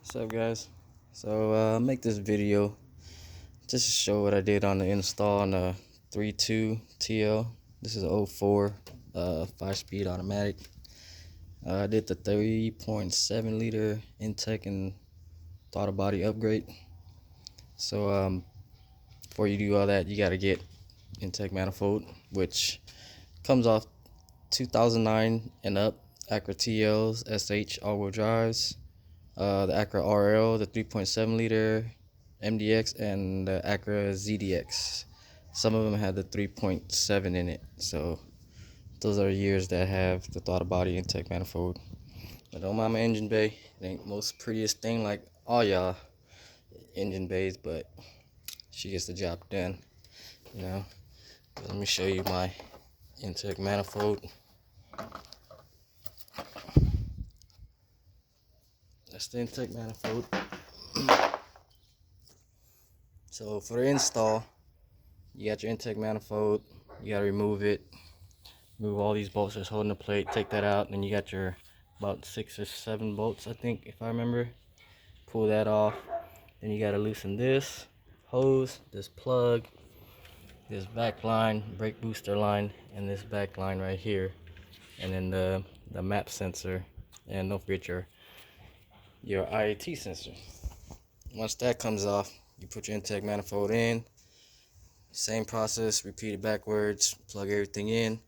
What's up, guys? So make this video just to show what I did on the install on the 3.2 TL. This is a '04 5-speed automatic. I did the 3.7 liter intake and throttle body upgrade. So before you do all that, you gotta get intake manifold, which comes off 2009 and up Acura TLs, SH all-wheel drives. The Acura RL, the 3.7 liter MDX, and the Acura ZDX. Some of them had the 3.7 in it, so those are years that have the throttle body intake manifold. But don't mind my engine bay. It ain't most prettiest thing like all y'all engine bays, but she gets the job done, you know. Let me show you my intake manifold. That's the intake manifold. So for the install, you got your intake manifold. You gotta remove it. Move all these bolts that's holding the plate. Take that out. Then you got your about 6 or 7 bolts, I think, if I remember. Pull that off. Then you gotta loosen this hose, this plug, this back line, brake booster line, and this back line right here. And then the map sensor. And don't forget your IAT sensor. Once that comes off, you put your intake manifold in. Same process, repeat it backwards, plug everything in.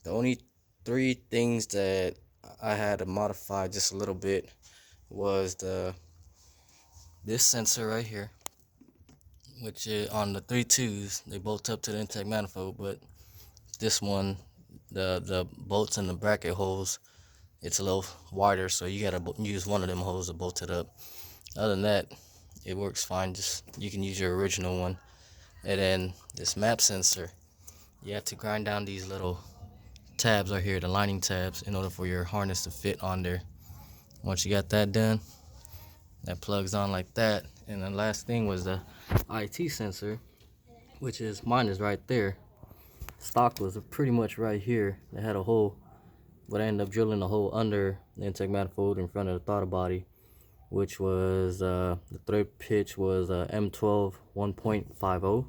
The only 3 things that I had to modify just a little bit was this sensor right here, which is on the 3.2s, they bolt up to the intake manifold, but this one, the bolts and the bracket holes, it's a little wider, so you gotta use one of them holes to bolt it up. Other than that, it works fine. Just you can use your original one. And then this map sensor, you have to grind down these little tabs right here, the lining tabs, in order for your harness to fit on there. Once you got that done, that plugs on like that. And the last thing was the IT sensor, which is mine is right there. Stock was pretty much right here. They had a hole, but I ended up drilling a hole under the intake manifold in front of the throttle body, which was the thread pitch was M12 1.50,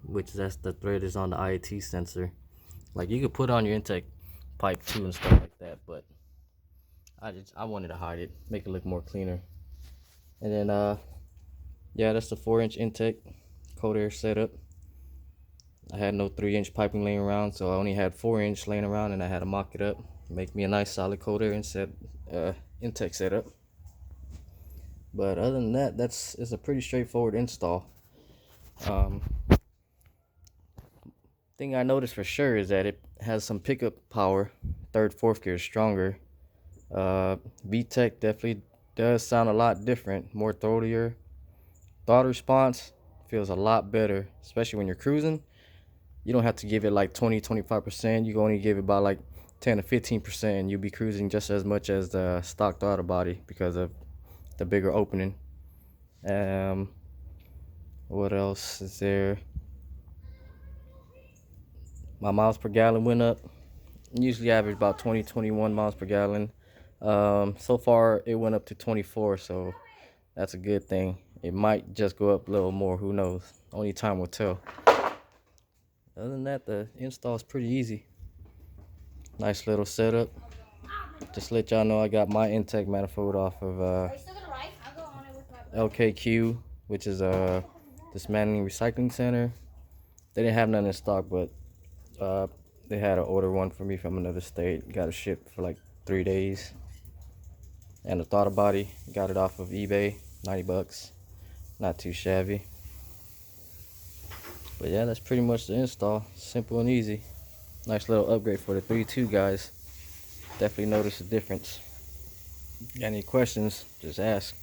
which that's the thread is on the IAT sensor. Like, you could put on your intake pipe too and stuff like that, but I wanted to hide it, make it look more cleaner. And then yeah, that's the 4-inch intake cold air setup. I had no 3-inch piping laying around, so I only had 4-inch laying around, and I had to mock it up, make me a nice solid cold air intake setup. But other than that, it's a pretty straightforward install. Thing I noticed for sure is that it has some pickup power. 3rd, 4th gear stronger. VTEC definitely does sound a lot different, more throatier. Throttle response feels a lot better, especially when you're cruising. You don't have to give it like 20-25%. You can only give it about like 10 to 15%, and you'll be cruising just as much as the stock throttle body because of the bigger opening. What else is there? My miles per gallon went up. Usually average about 20-21 miles per gallon. So far it went up to 24, so that's a good thing. It might just go up a little more, who knows? Only time will tell. Other than that, the install is pretty easy. Nice little setup. Just let y'all know I got my intake manifold off of LKQ, which is a dismantling recycling center. They didn't have none in stock, but they had to order one for me from another state. Got it shipped for like 3 days. And the throttle body, got it off of eBay, 90 bucks. Not too shabby. But yeah, that's pretty much the install. Simple and easy. Nice little upgrade for the 3.2 guys. Definitely notice the difference. Got any questions, just ask.